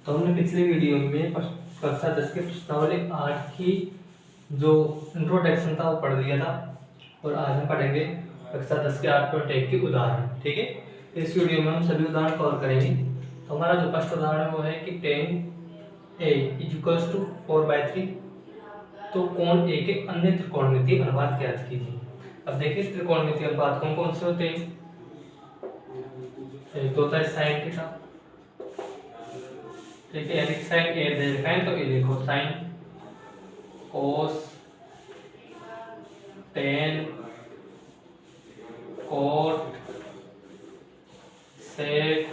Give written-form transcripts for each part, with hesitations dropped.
तो हमने पिछले वीडियो में कक्षा 10 के प्रश्नावली 8 की जो इंट्रोडक्शन था वो पढ़ लिया था और आज हम पढ़ेंगे कक्षा 10 के 8.1 के उदाहरण। ठीक है, इस वीडियो में हम सभी उदाहरण कवर करेंगे। तो हमारा जो फर्स्ट उदाहरण है वो है कि 10a = 4/3। तो कोण ए के अन्य त्रिकोणमितीय अनुपात ज्ञात कीजिए। अब देखिए त्रिकोणमितीय अनुपात कौन कौन से होते हैं। एक तो होता है साइन थीटा, ठीक है, यानी साइन ए दे रखा है तो ये देखो sine cos tan cot sec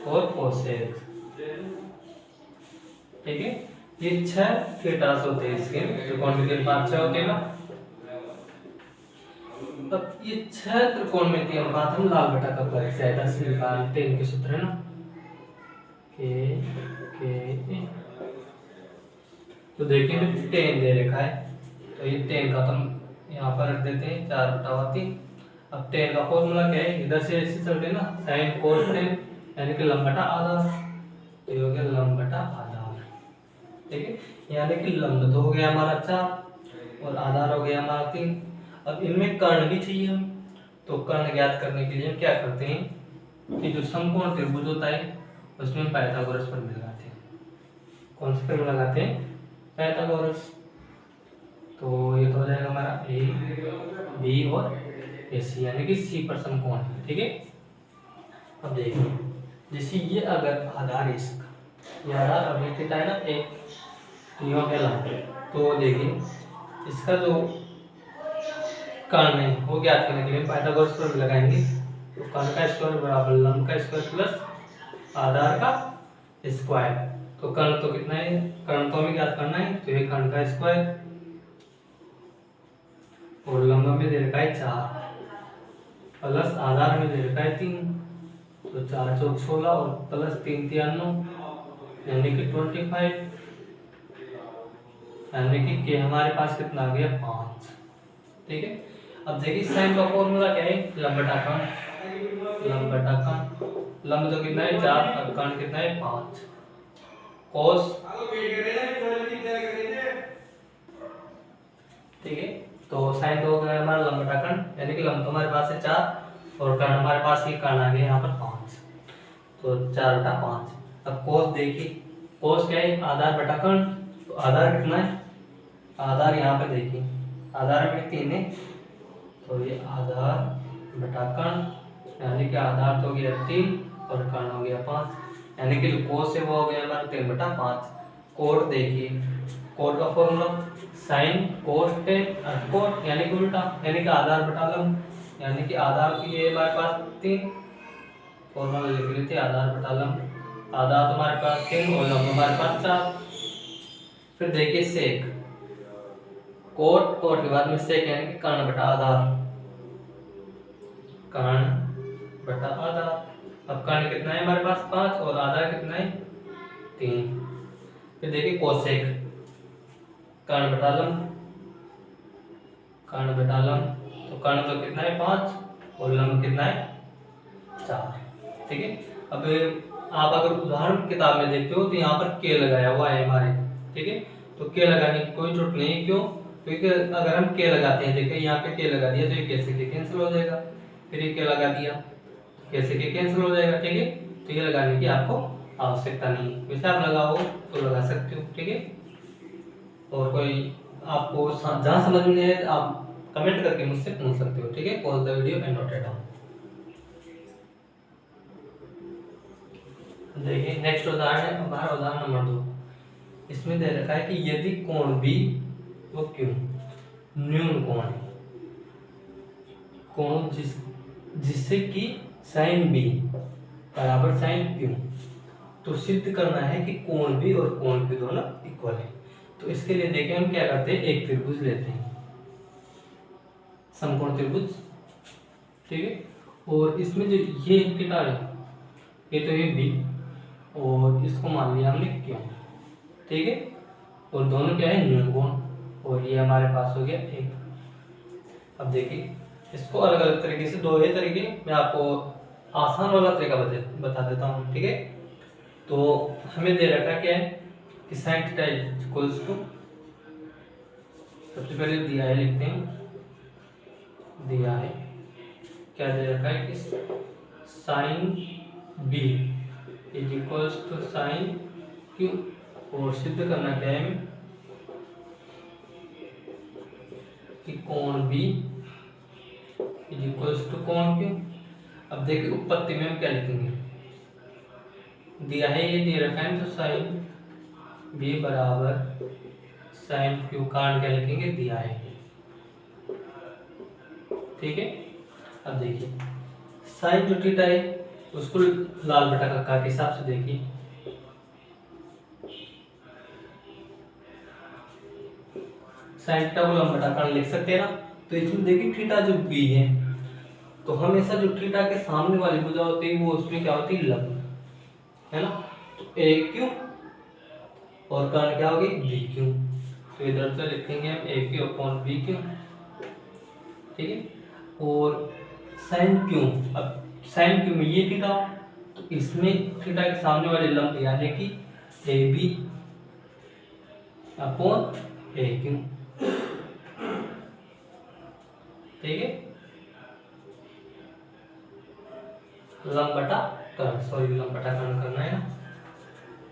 और कोसेक। ठीक है, ये 6 थीटास होते हैं इसके त्रिकोणमितीय अनुपात 6 होते हैं ना। अब ये 6 त्रिकोणमितीय अनुपात हम लाल बटा कब करें सहायता से निकालते हैं, इनके सूत्र है ना के। तो देखिए 10 दे रखा है तो ये 10 का हम यहाँ पर रख देते हैं 4/3। अब 10 का फॉर्मूला क्या है, इधर से ऐसे चलते ना साइन कोस 10 यानी कि लंब बटा आधार, तो ये हो गया लंब बटा आधार। ठीक है, यानी कि लंब तो हो गया हमारा 4 और आधार हो गया हमारा 3। अब इनमें कर्ण भी चाहिए हम, तो कर्ण ज्ञात करने के लिए हम क्या करते हैं कि जो समकोण त्रिभुज होता है उसमें पाइथागोरस प्रमेय लगाते हैं। कौन सा प्रमेय लगाते हैं? पाइथागोरस। तो ये तो हो जाएगा हमारा ए बी और ए सी, यानी कि सी पर समकोण है। ठीक है, अब देखिए जैसे ये अगर आधार है इसका, ये आधार अब थीटा है ना एक, तो तो देखिए इसका जो कर्ण है वो ज्ञात करने के लिए पाइथागोरस प्रमेय लगाएंगे। तो कर्ण का स्क्वायर बराबर लंब का स्क्वायर प्लस आधार का स्क्वायर। तो कर्ण तो कितना है, कर्ण तो हमें ज्ञात करना है, तो ये कर्ण का स्क्वायर और लंब में दे रखा है 4 प्लस आधार में दे रखा है 3। तो 4 चौक 16 और प्लस 3 9 यानी कि 25, यानी कि के हमारे पास कितना आ गया 5। ठीक है, अब देखिए साइन का फॉर्मूला क्या है, लंब बटा कर्ण, लंब बटा कर्ण। लंब तो कितना है 4 और कर्ण कितना है 5। कोस, ठीक है, तो साइन तो हो गया हमारा लंब बटा कर्ण, यानी कि लंब तो हमारे पास है 4 और कर्ण हमारे पास ये कर्ण आ गया यहाँ पर 5, तो 4/5। अब कोस देखिए, कोस क्या है आधार बटा कर्ण, तो आधार कितना है, आधार यहाँ पे देखिए आधार में 3 है, तो ये आधार बटा कर्ण यानी कि आधार तो हो गया 3 और कर्ण हो गया 5, यानी कि जो कोस है वो हो गया हमारा 3/5। कोट देखिए, कोट का formula sine cos tan coat यानी कि उल्टा, यानी कि आधार बटा लंब, यानी कि आधार की ये हमारे पास 3, फॉर्मूला लिख लेते हैं आधार बटा लंब। आधार तुम्हारे पास 3 और लंब हमारे पास 4। फिर देखिए सेक, कोट कोट के बाद में सेक यानी कि कर्ण बटा आधार, कर्ण बटा आधार। अब कर्ण कितना है हमारे पास 5 और आधार कितना है 3। फिर देखिए कोसेक, कर्ण बटा लंब, कर्ण बटा लंब, तो कर्ण तो कितना है 5 और लंब कितना है 4। ठीक है, अब आप अगर उदाहरण किताब में देखते हो तो यहाँ पर के लगाया हुआ है हमारे। ठीक है, तो के लगाने की कोई जरूरत नहीं है, क्यों, क्योंकि अगर हम के लगाते हैं, देखिए यहाँ पे के लगा दिया तो ये कैसे के कैंसिल हो जाएगा, फिर ये के लगा दिया कैसे के कैंसिल हो जाएगा। ठीक है, तो ये लगाने की आपको आवश्यकता नहीं है, वैसे आप लगाओ तो लगा सकते हो। ठीक है, और कोई आपको जहाँ समझ में नहीं आए आप कमेंट करके मुझसे पूछ सकते हो। ठीक है, pause the video and note it down. देखिए नेक्स्ट उदाहरण है हमारा उदाहरण नंबर 2। इसमें दे रखा है कि यदि कोण बी वो क्यों न्यून कोण है, कोण जिससे कि साइन बी बराबर साइन क्यू, तो सिद्ध करना है कि कोण बी और कोण बी दोनों इक्वल है। तो इसके लिए देखिए हम क्या करते हैं, एक त्रिभुज लेते हैं समकोण त्रिभुज। ठीक है, और इसमें जो ये थीटा है ये तो ये बी और इसको मान लिया हमने क्यों। ठीक है, और दोनों क्या है न्यून कोण, और ये हमारे पास हो गया एक। अब देखिए इसको अलग अलग तरीके से, दो ही तरीके मैं आपको आसान वाला तरीका बता देता हूँ। ठीक है, तो हमें दे रखा क्या है कि साइन थीटा इक्वल्स टू, सबसे पहले दिया है लिखते हैं, दिया है क्या दे रखा है कि sine B is equals to sine Q, और सिद्ध करना क्या है हमें कि कोण बी इज इक्वल्स टू कोण क्यू। अब देखिए उत्पत्ति में हम क्या लिखेंगे, दिया है ये दे रखा है तो साइन बी बराबर साइन क्यू, कारण क्या लिखेंगे, दिया है, ठीक है। अब देखिए साइन जो थीटा है उसको लाल बटा कक्का के हिसाब से देखिए, साइन थीटा को लंब बटा कारण लिख सकते हैं ना। तो इसमें देखिए थीटा जो बी है, तो हमेशा जो थीटा के सामने वाली भुजा होती है वो उसमें क्या होती है, लंब, है ना। तो ए क्यू और कारण क्या होगी, बी क्यू। तो इधर से लिखेंगे हम ए क्यू अपॉन बी क्यू, ठीक है। और साइन क्यू, अब साइन क्यू में ये थीटा, तो इसमें थीटा के सामने वाले लंब यानी कि A B upon A Q, ठीक है। लंब बटा कर्ण, सॉरी लंब बटा कर्ण करना है ना,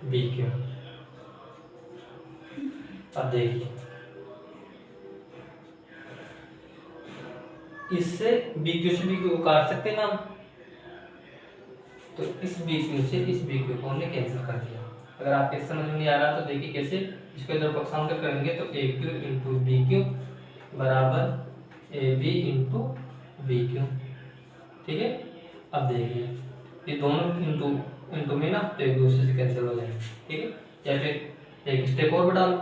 बी क्यू। अब देखिए इससे बी क्यू से बी क्यू को काट सकते हैं ना, तो इस बी क्यू से इस बी क्यू को हमने कैंसिल कर दिया। अगर आपके समझ में नहीं आ रहा तो देखिए कैसे, इसको इधर पक्षांतर करेंगे तो A Q into B Q बराबर A B into B Q, ठीक है। अब देखिए ये दोनों इंटू में ना तो एक दूसरे से कैंसिल हो जाएंगे, ठीक है। या फिर एक स्टेप और बढ़ा लो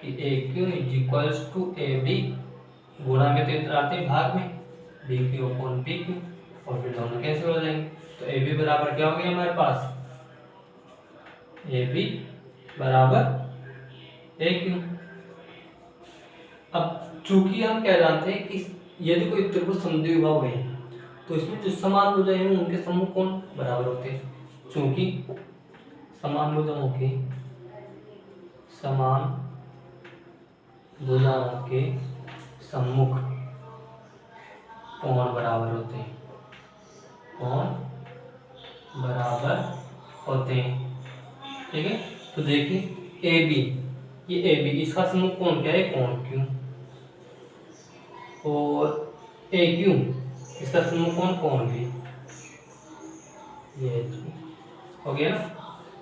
कि a q is equals to a b, गुणा में तो आते हैं भाग में, b q upon b q, और फिर दोनों कैंसिल हो जाएंगे। तो ए बी बराबर क्या हो गया हमारे पास, ए बी बराबर ए क्यू। अब चूंकि हम क्या जानते हैं कि यदि कोई त्रिभुज समद्विबाहु है तो इसमें जो समान भुजाएं हैं उनके समूह कोण बराबर होते हैं। चूंकि समान भुजाओं के सम्मुख कोण बराबर होते हैं, कोण बराबर होते हैं, ठीक है। तो देखिए ए बी, ये ए बी इसका सम्मुख कोण क्या है, कोण क्यू, और ए क्यू इसका सम्मुख कोण कोण बी, ये हो गया ना।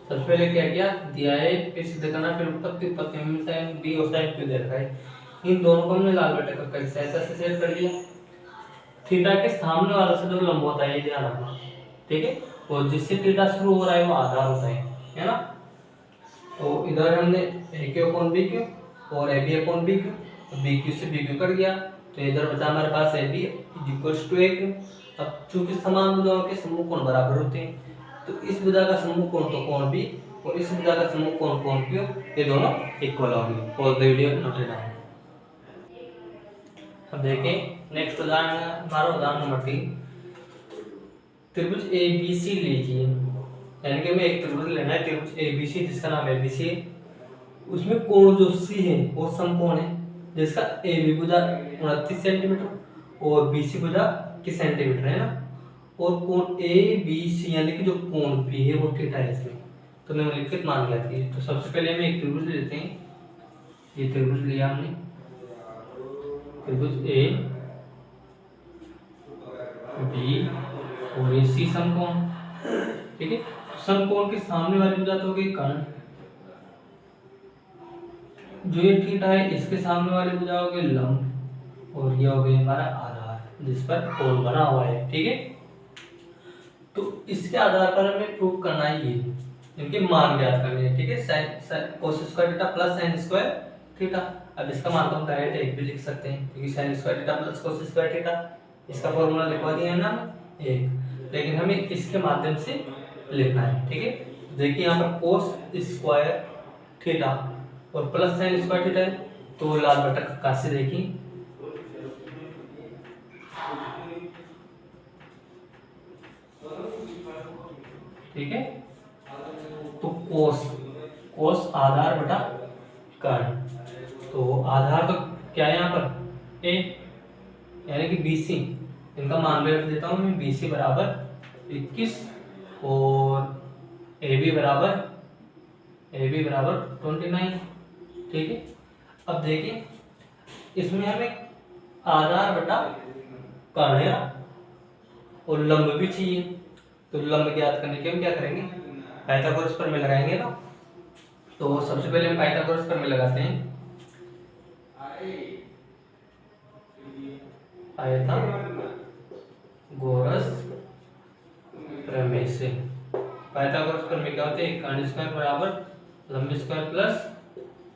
सबसे पहले क्या किया, दिया है फिर सिद्ध करना, फिर उत्पत्ति में साइन बी और साइन क्यू दे रखा है, इन दोनों को हमने लाल बटे कक्का की सहायता से सेट कर लिया। थीटा के सामने वाला से जो लंब होता है ये ध्यान रखना, ठीक है। और जिससे थीटा शुरू हो रहा है वो आधार होता है ना। तो इधर हमने a q upon b q और a B upon b q, तो बी क्यू से बी क्यू कट गया, तो इधर बचा हमारे पास a b equals to a q. अब चूंकि समान भुजाओं के सम्मुख कोण बराबर होते हैं तो इस भुजा का सम्मुख कोण तो कोण बी और इस भुजा का सम्मुख कोण कोण क्यू, ये दोनों इक्वल होंगे। Pause the video, note it down. अब देखें नेक्स्ट उदाहरण, हमारा उदाहरण नंबर 3, त्रिभुज ए बी सी लीजिए, यानी कि हमें एक त्रिभुज लेना है, त्रिभुज ए बी सी जिसका नाम ए बी सी है, उसमें कोण जो सी है वो समकोण है, जिसका ए बी भुजा 29 सेंटीमीटर और बी सी भुजा किस सेंटीमीटर है ना, और कोण ए बी सी यानी कि जो कोण पी है वो थीटा है इसमें, तो निम्नलिखित मान जाती है। तो सबसे पहले हमें एक त्रिभुज लेते हैं, ये त्रिभुज लिया हमने, त्रिभुज ए बी और ये सी समकोण, ठीक है। समकोण के सामने वाली भुजा तो हो गई कर्ण, जो ये थीटा है इसके सामने वाली भुजा हो गई लंब, और ये हो गई हमारा आधार जिस पर कोण बना हुआ है, ठीक है। तो इसके आधार पर हमें प्रूव करना है ये, इनके मान ज्ञात करने हैं, ठीक है। sin cos square theta plus sin square theta. अब इसका मान तो हम डायरेक्ट एक भी लिख सकते हैं, क्योंकि sin square theta plus cos square theta, इसका फॉर्मूला लिखवा दिया है ना एक, लेकिन हमें इसके माध्यम से लिखना है, ठीक है। देखिए यहाँ पर cos स्क्वायर थीटा और प्लस sin स्क्वायर थीटा है, तो लाल बटा कक्का से देखिए, ठीक है। तो कोस, कोस आधार बटा कर्ण। तो आधार तो क्या है यहाँ पर ए, यानी कि BC, इनका मान भी रख देता हूँ मैं, BC बराबर 21 और AB बराबर 29। ठीक है। अब देखिए इसमें हमें आधार बटा कर्ण है और लंब भी चाहिए, तो लंब ज्ञात करने के हम क्या करेंगे, पाइथागोरस प्रमेय लगाएंगे ना। तो सबसे पहले हम पाइथागोरस प्रमेय लगाते हैं। पाइथागोरस प्रमेय से, पाइथागोरस प्रमेय क्या होते हैं, कर्ण स्क्वायर बराबर लंब स्क्वायर प्लस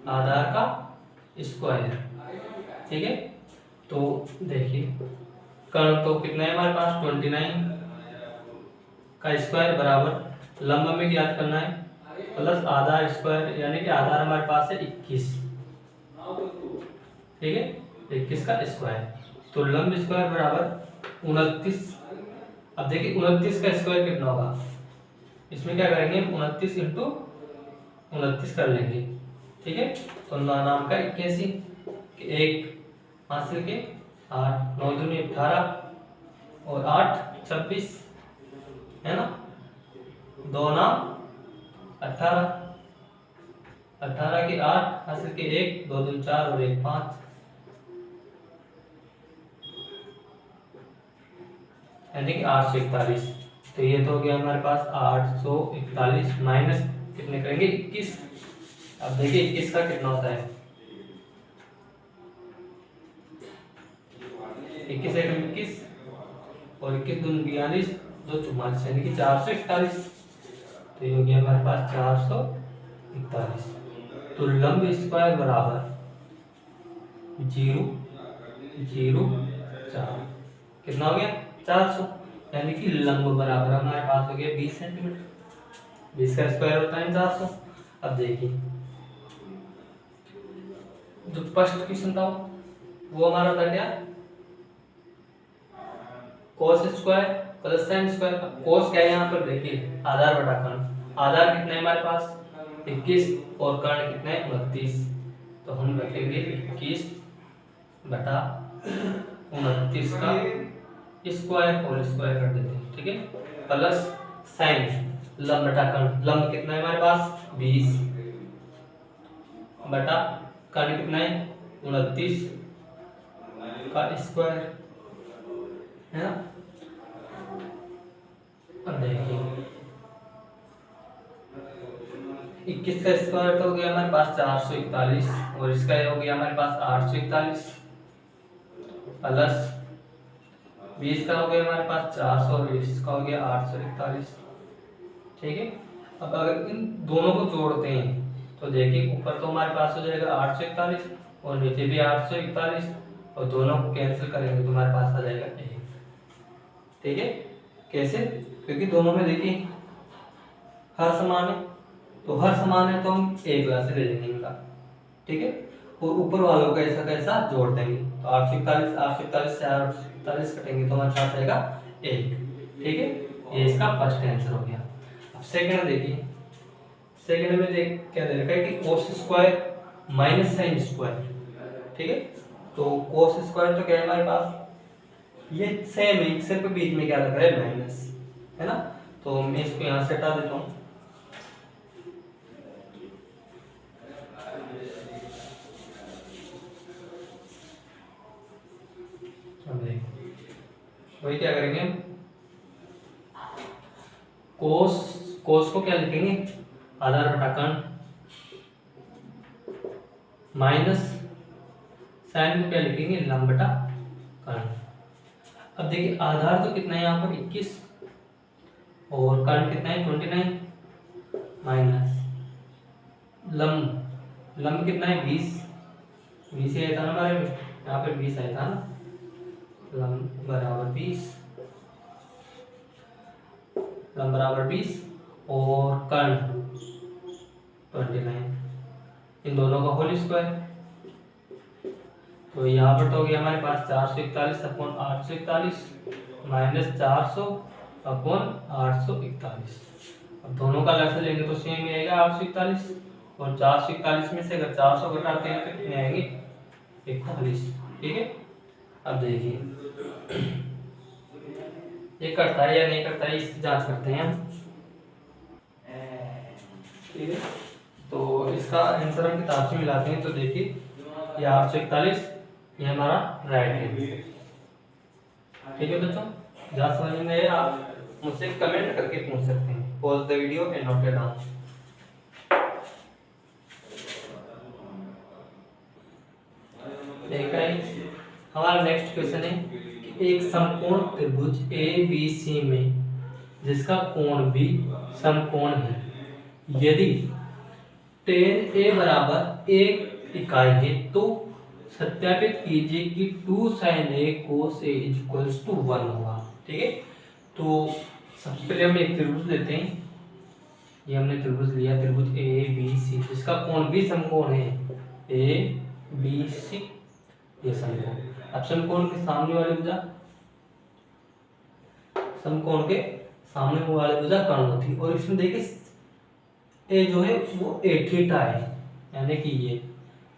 आधार का स्क्वायर। ठीक है। तो देखिए कर्ण तो कितना है हमारे पास 29 का स्क्वायर बराबर लंब में ज्ञात करना है प्लस आधार स्क्वायर, यानी कि आधार हमारे पास है 21। ठीक है, 21 का स्क्वायर, तो लंब स्क्वायर बराबर 29। अब देखिए 29 का स्क्वायर कितना होगा, इसमें क्या करेंगे 29 इंटू 29 कर लेंगे। ठीक है। तो नाम का 81, 1 हासिल के 8, 9 दूनी 18 और 8 26 है ना, 2 नाम 18, 18 के 8 हासिल के 1, 2 दूनी 4 और 1 5, यानी कि 841। तो ये तो हो गया हमारे पास 841 माइनस कितने करेंगे 21। अब देखिए 21 का कितना होता है, 21 एक 21 और 21 दूनी 42, 2 44, यानी कि 441। तो ये हो गया हमारे पास 441। तो लंब स्क्वायर बराबर 0 0 4, कितना हो गया 400, यानी कि लंब बराबर हमारे पास हो गया 20 सेंटीमीटर। 20 का स्क्वायर होता है 400। अब देखिए जो फर्स्ट क्वेश्चन था वो हमारा था क्या, cos square plus sin square का। cos क्या है यहाँ पर देखिए आधार बटा कर्ण, आधार कितना है हमारे पास 21 और कर्ण कितना है 29। तो हम रखेंगे 21 बटा 29 का स्क्वायर और स्क्वायर कर देते हैं। ठीक है, प्लस साइन लंब बटा कर्ण, लंब कितना है हमारे पास 20 बटा कर्ण कितना है 29 का स्क्वायर है ना। अब देखिए 21 का स्क्वायर तो हो गया हमारे पास 441 और इसका हो गया हमारे पास 841 प्लस 20 का हो गया हमारे पास 400 और इसका हो गया 841। ठीक है। अब अगर इन दोनों को जोड़ते हैं तो देखिए ऊपर तो हमारे पास हो जाएगा 841 और नीचे भी 841 और दोनों को कैंसिल करेंगे तो हमारे पास आ जाएगा 1। ठीक है, कैसे, क्योंकि दोनों में देखिए हर समान है, तो हर समान है तो हम 1 क्लास से ले लेंगे इनका। ठीक है, और ऊपर वालों का ऐसा कैसा जोड़ देंगे, तो 841 से 841 कटेंगे तो हमारे पास आएगा 1। ठीक है, ये इसका फर्स्ट आंसर हो गया। अब सेकंड देखिए, सेकंड में देख क्या दे रखा है कि cos square minus sin square. ठीक है, तो cos स्क्वायर तो क्या है हमारे पास, ये सेम है, सिर्फ बीच में क्या लग रहा है माइनस, है ना। तो मैं इसको यहां से हटा देता हूं। वही क्या करेंगे, कोस को क्या लिखेंगे आधार बटा कर्ण माइनस साइन को क्या लिखेंगे लंब बटा कर्ण। अब देखिए आधार तो कितना है यहाँ पर 21 और कर्ण कितना है 29 माइनस लंब कितना है 20 आया था ना हमारे में, यहाँ पर 20 आया था ना, लंब बराबर 20 और कर्ण 29, इन दोनों का होल स्क्वायर। तो यहाँ पर तो हो गया हमारे पास 441 अपॉन 841 माइनस 400 अपॉन 841। अब दोनों का लक्ष्य लेंगे तो सेम ही आएगा 841, और 441 में से अगर 400 घटाते हैं तो कितने आएंगे 41। ठीक है, अब देखिए ये करता है या नहीं करता है इसकी जांच करते हैं हम। ठीक है, तो इसका आंसर हम किताब से मिलाते हैं। तो देखिए ये 841 ये हमारा राइट है। ठीक है बच्चों, जहाँ समझ में आए आप मुझसे कमेंट करके पूछ सकते हैं। Pause the video and note it down. देखा है हमारा नेक्स्ट क्वेश्चन है कि एक समकोण त्रिभुज ए बी सी में जिसका कोण भी समकोण है, यदि tan a बराबर 1 इकाई है तो सत्यापित कीजिए कि 2 sin a cos a equals to 1 होगा। ठीक है, तो सबसे पहले हम एक त्रिभुज लेते हैं। ये हमने त्रिभुज लिया, त्रिभुज ए बी सी जिसका कोण भी समकोण है, ए बी सी ये समकोण। अब समकोण के सामने वाली भुजा, समकोण के सामने वाली भुजा कर्ण होती, और इसमें देखिए ए जो है वो ए थीटा है, यानी कि ये,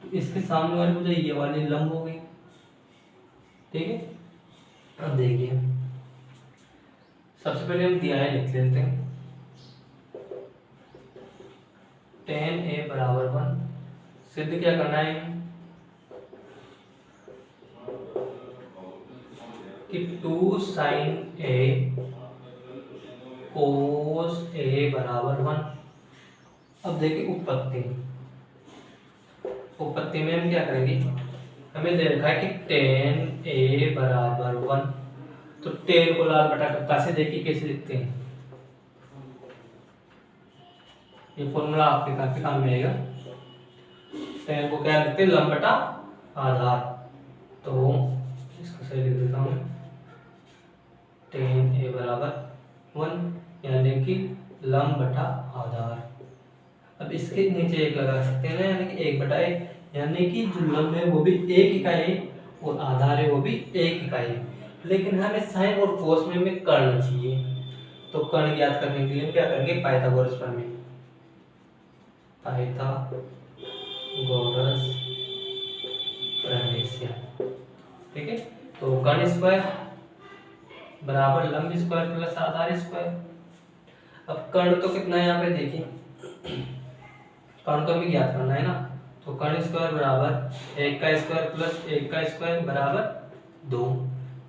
तो इसके सामने वाली भुजा ये वाली लंब हो गई। ठीक है, अब देखिए सबसे पहले हम दिया है लिख लेते हैं, tan a बराबर 1 सिद्ध क्या करना है कि 2 sin a cos a बराबर 1। अब देखिए उत्पत्ति में हम क्या करेंगे, हमें दे रखा है कि tan a बराबर 1, तो tan को लाल बटा कक्का से देखिए कैसे लिखते हैं। ये फॉर्मूला आपके काफी काम में आएगा। tan को क्या लिखते हैं, लंब बटा आधार, तो इसको सही लिख देता हूँ, tan a बराबर 1 यानी कि लंब बटा आधार। अब इसके नीचे एक लगा सकते हैं ना, यानी कि 1/1, यानी कि जो लंब है वो भी 1 इकाई है और आधार है वो भी 1 इकाई है। लेकिन हमें साइन और कोस में हमें कर्ण चाहिए, तो कर्ण ज्ञात करने के लिए क्या करेंगे, पाइथागोरस प्रमेय, पाइथागोरस प्रमेय से। ठीक है, तो कर्ण स्क्वायर बराबर लंब स्क्वायर प्लस आधार स्क्वायर। अब कर्ण तो कितना है यहाँ पे देखिए, कर्ण तो हमें ज्ञात करना है ना, तो कर्ण स्क्वायर बराबर 1 का स्क्वायर प्लस 1 का स्क्वायर बराबर 2,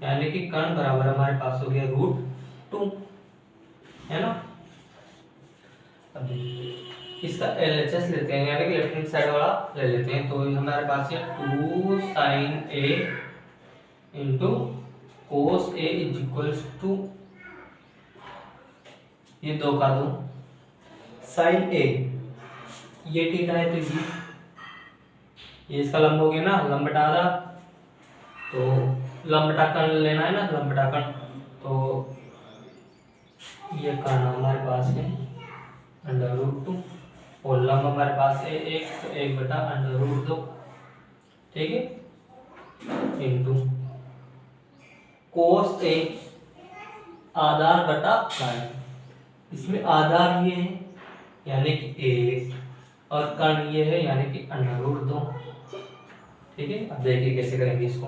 यानी कि कर्ण बराबर हमारे पास हो गया √2, है ना। अब इसका LHS लेते हैं, यानी कि लेफ्ट हैंड साइड वाला ले लेते हैं, तो हमारे पास ये 2 sin a into cos a is equals to ये 2 का 2 sin a, ये थीटा है तो ये इसका लंब हो गया ना, लंब बटा आधा, तो लंब बटा कर्ण लेना है ना, लंब बटा कर्ण, तो ये कर्ण हमारे पास है √2 और लंब हमारे पास है 1, तो 1/√2। ठीक है, इंटू cos a आधार बटा कर्ण, इसमें आधार ये है यानी कि 1 और कर्ण ये है यानी कि √2। ठीक है, अब देखिए कैसे करेंगे इसको,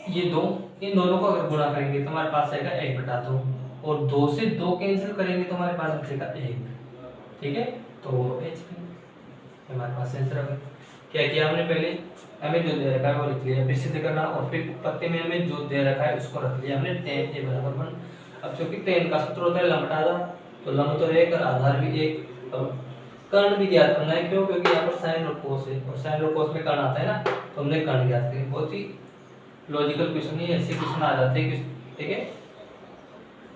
ये दो, इन दोनों को अगर गुणा करेंगे तो हमारे पास आएगा 1/2, और 2 से 2 कैंसिल करेंगे तो हमारे पास बचेगा 1। ठीक है, तो HP हमारे पास आंसर आ गया। क्या किया हमने, पहले हमें जो दे रखा है वो लिख लिया, फिर सिद्ध करना, और फिर उत्पत्ति में हमें जो दे रखा है उसको रख लिया हमने, tan a बराबर 1। अब चूंकि tan का सूत्र होता है लंब बटा आधार, तो लंब तो 1 और आधार भी 1, अब कर्ण भी ज्ञात करना है, क्यों, क्योंकि यहाँ पर साइन और कोस है, और साइन और कोस में कर्ण आता है ना, तो हमने कर्ण ज्ञात किया। बहुत ही लॉजिकल क्वेश्चन है, ऐसे क्वेश्चन आ जाते हैं। ठीक है,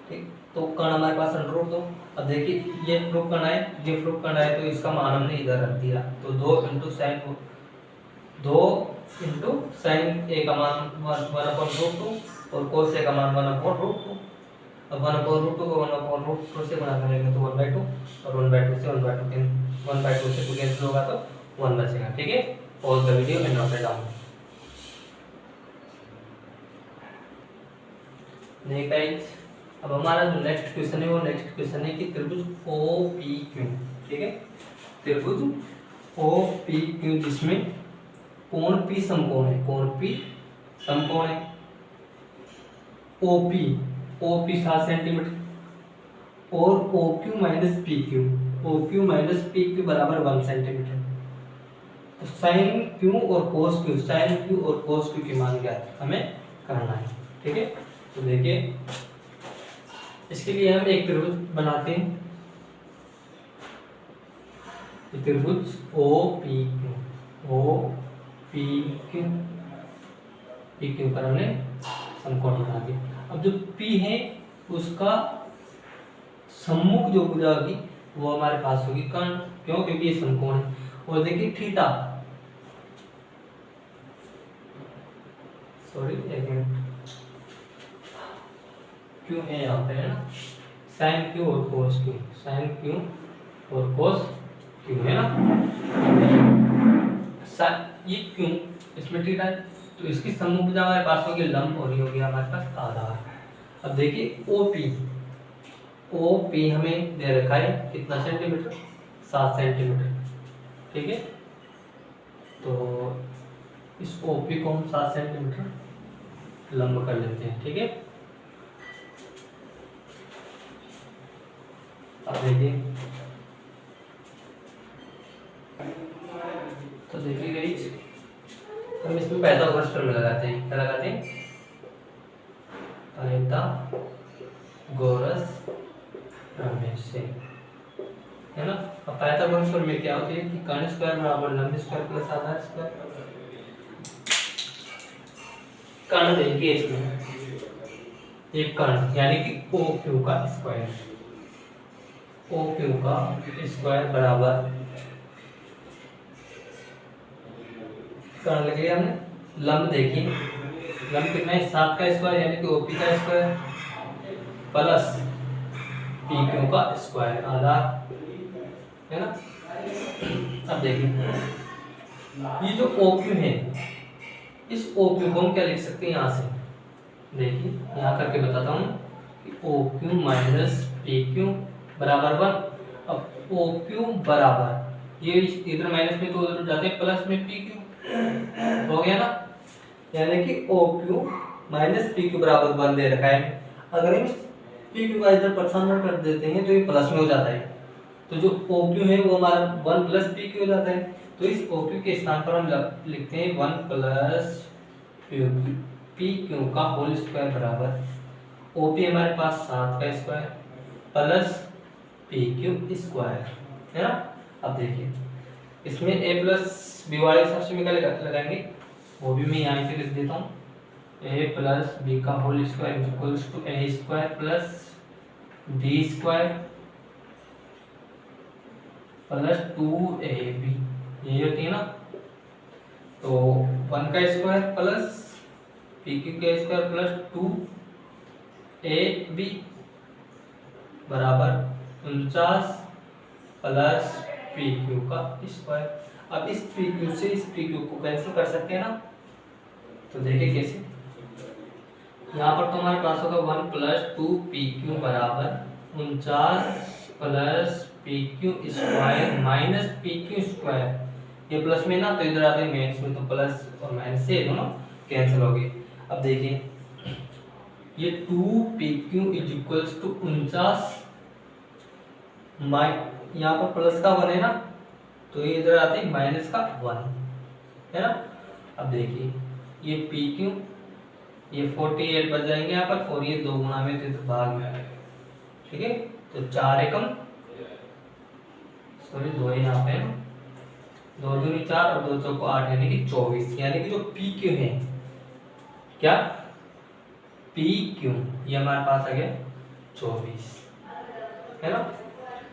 ठीक, तो कर्ण हमारे पास √2। अब देखिए ये प्रूफ करना है, ये प्रूफ करना है, तो इसका मान हमने इधर रख दिया, तो 2 × sin a का मान 1/√2 और cos a का मान 1/√2। अब 1/√2 को 1/√2 से गुणा करेंगे तो 1/2, और 1/2 से 1/2 से 2 कैंसिल होगा तो 1 बचेगा। ठीक है, pause the video and note it down. Guys अब हमारा जो नेक्स्ट क्वेश्चन है वो नेक्स्ट क्वेश्चन है कि त्रिभुज OPQ, ठीक है, त्रिभुज OPQ जिसमें कोण P समकोण है, कोण P समकोण है, OP 7 सेंटीमीटर और OQ माइनस PQ बराबर 1 सेंटीमीटर। तो साइन क्यू और कोस क्यू की मान ज्ञात हमें करना है, ठीक है। तो देखिए इसके लिए हम एक त्रिभुज बनाते हैं, त्रिभुज OPQ पर हमने समकोण बना दिया। अब जो P है उसका सम्मुख जो भुजा होगी वो हमारे पास होगी कर्ण, क्यों, क्योंकि ये समकोण है। और देखिए थीटा, एक मिनट, क्यों है यहाँ पे, है ना, साइन क्यू और कोस क्यू, साइन क्यू और कोस क्यू, है ना। ये क्यों, इसमें थीटा है तो इसकी सम्मुख भुजा हमारे पास होगी लंब और ये होगी हमारे पास आधार। अब देखिए OP हमें दे रखा है कितना सेंटीमीटर, 7 सेंटीमीटर, ठीक है। तो इस OP को हम 7 सेंटीमीटर लंब कर लेते हैं, ठीक है। अब देखिए, तो देखिए गाइस हम इसमें पाइथागोरस थ्योरम लगाते हैं, क्या लगाते हैं, पाइथागोरस प्रमेय से, है ना। अब पाइथागोरस थ्योरम में क्या होती है कि कर्ण स्क्वायर बराबर लंब स्क्वायर प्लस आधार स्क्वायर। कर्ण देखिए इसमें एक कर्ण यानी कि OQ का स्क्वायर बराबर, कर्ण लग लिया हमने, लंब देखिए, लंब कितना है, 7 का स्क्वायर यानी कि OP का स्क्वायर प्लस PQ का स्क्वायर आधार, है ना। अब देखिए ये जो OQ है, इस OQ को हम क्या लिख सकते हैं, यहाँ से देखिए, यहाँ करके बताता हूँ कि OQ माइनस PQ बराबर 1। अब OQ बराबर, ये इधर माइनस में तो उधर जाते हैं, प्लस में PQ हो गया ना, यानी कि OQ माइनस PQ बराबर 1 दे रखा है। अगर हम PQ का इधर परसेंट कर देते हैं तो ये प्लस में हो जाता है, तो जो OQ है वो हमारा 1 प्लस PQ हो जाता है। तो इस OQ के स्थान पर हम लिखते हैं 1 प्लस PQ का होल स्क्वायर बराबर OP हमारे पास 7 का स्क्वायर प्लस PQ स्क्वायर, है ना। अब देखिए इसमें a प्लस b वाले हिसाब से क्या लगाएंगे, वो भी मैं यहाँ से लिख देता हूँ, a प्लस b का whole square equals to a square plus b square plus 2ab, यही होती है ना। तो 1 का स्क्वायर प्लस PQ का स्क्वायर प्लस 2ab बराबर 49 प्लस PQ का स्क्वायर। अब इस PQ से इस PQ को कैंसिल कर सकते हैं ना, तो देखिए कैसे, यहाँ पर तो हमारे पास होगा 1 प्लस 2PQ बराबर 49 plus PQ square minus PQ square, ये प्लस में ना तो इधर आते हैं माइनस में, तो प्लस और माइनस से दोनों कैंसिल हो गए। अब देखिए ये 2PQ इज इक्वल्स टू 49, यहाँ पर प्लस का 1 है ना, तो ये इधर आते हैं माइनस का 1, है ना। अब देखिए ये PQ, ये 48 बच जाएंगे यहाँ पर, और ये 2 गुना में तो भाग में आएगा, ठीक है। तो 4 एकम सॉरी 2 यहाँ पे, 2 दूनी 4 और 2 चौको 8 यानी कि 24, यानी कि जो PQ है, क्या PQ ये हमारे पास आ गया 24, है ना।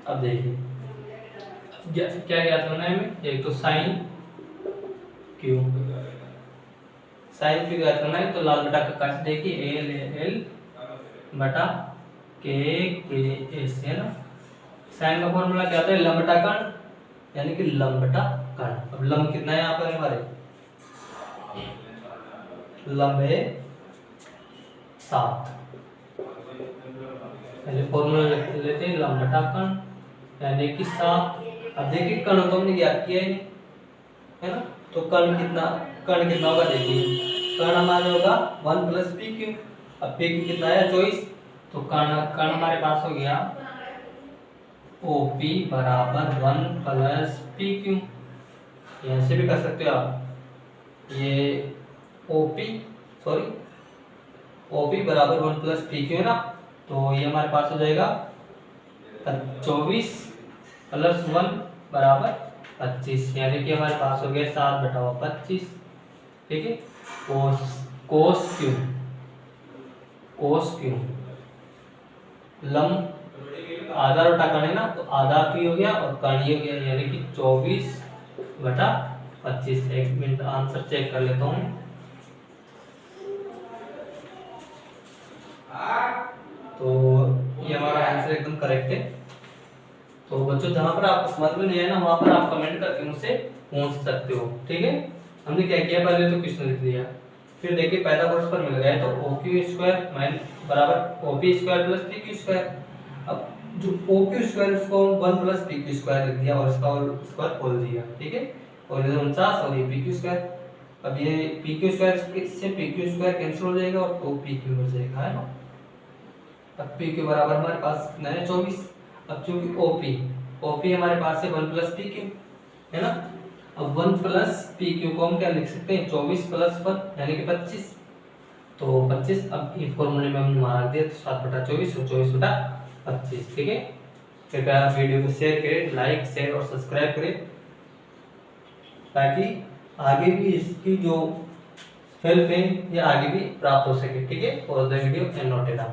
अब देखिए क्या ज्ञात करना है हमें, एक तो साइन क्यू ज्ञात करना है, तो लाल बटा का काट देखिए L बटा K S, है ना। साइन का फॉर्मूला क्या होता है, लंब बटा कर्ण, यानी कि लंब बटा कर्ण। अब लंब कितना है यहाँ पर हमारे, लंब है 7, पहले फॉर्मूला लेते हैं लंब बटा कण, यानी कि 7। अब देखिए कण तो हमने ज्ञात किया ही नहीं, है ना, तो कण कितना होगा, देखिए कण हमारा होगा 1 प्लस पी क्यू। अब पी क्यू कितना आया 24, तो कण हमारे पास हो गया OP बराबर 1 प्लस पी क्यू। ऐसे भी कर सकते हो आप, ये OP बराबर 1 प्लस पी क्यू है ना, तो ये हमारे पास हो जाएगा 24 प्लस 1 बराबर 25, यानी कि हमारे पास हो गया 7/25। ठीक है, कोस क्यू लंब आधार बटा कण है ना, तो आधार पी हो गया और कण ये हो गया, यानी कि 24/25। एक मिनट आंसर चेक कर लेता हूँ। तो ये हमारा आंसर एकदम करेक्ट है। तो बच्चों जहां पर आपको समझ में नहीं आया ना, वहां पर आप कमेंट करके मुझसे पूछ सकते हो। ठीक है, हमने क्या किया, पहले तो क्वेश्चन लिख लिया, फिर देखिए पाइथागोरस पर मिल गया, तो OQ² बराबर OP² प्लस PQ²। अब जो OQ² उसको 1 प्लस PQ² लिख दिया और इसका और स्क्वायर खोल दिया। ठीक है, और ये 49 और ये PQ²। अब ये PQ² से PQ² कैंसिल हो जाएगा और 2PQ हो जाएगा, है ना। अब PQ बराबर हमारे पास कितना है 24। अब चूंकि OP हमारे पास है 1 प्लस PQ, है ना। अब 1 प्लस PQ को हम क्या लिख सकते हैं, 24 प्लस 1 यानी कि 25। तो 25 अब इस फॉर्मूले में हमने मार दिया, तो 7/24 और 24/25। ठीक है, कृपया आप वीडियो को शेयर करें, लाइक शेयर और सब्सक्राइब करें, ताकि आगे भी इसकी जो हेल्प है ये आगे भी प्राप्त हो सके। ठीक है, और the video and note it down.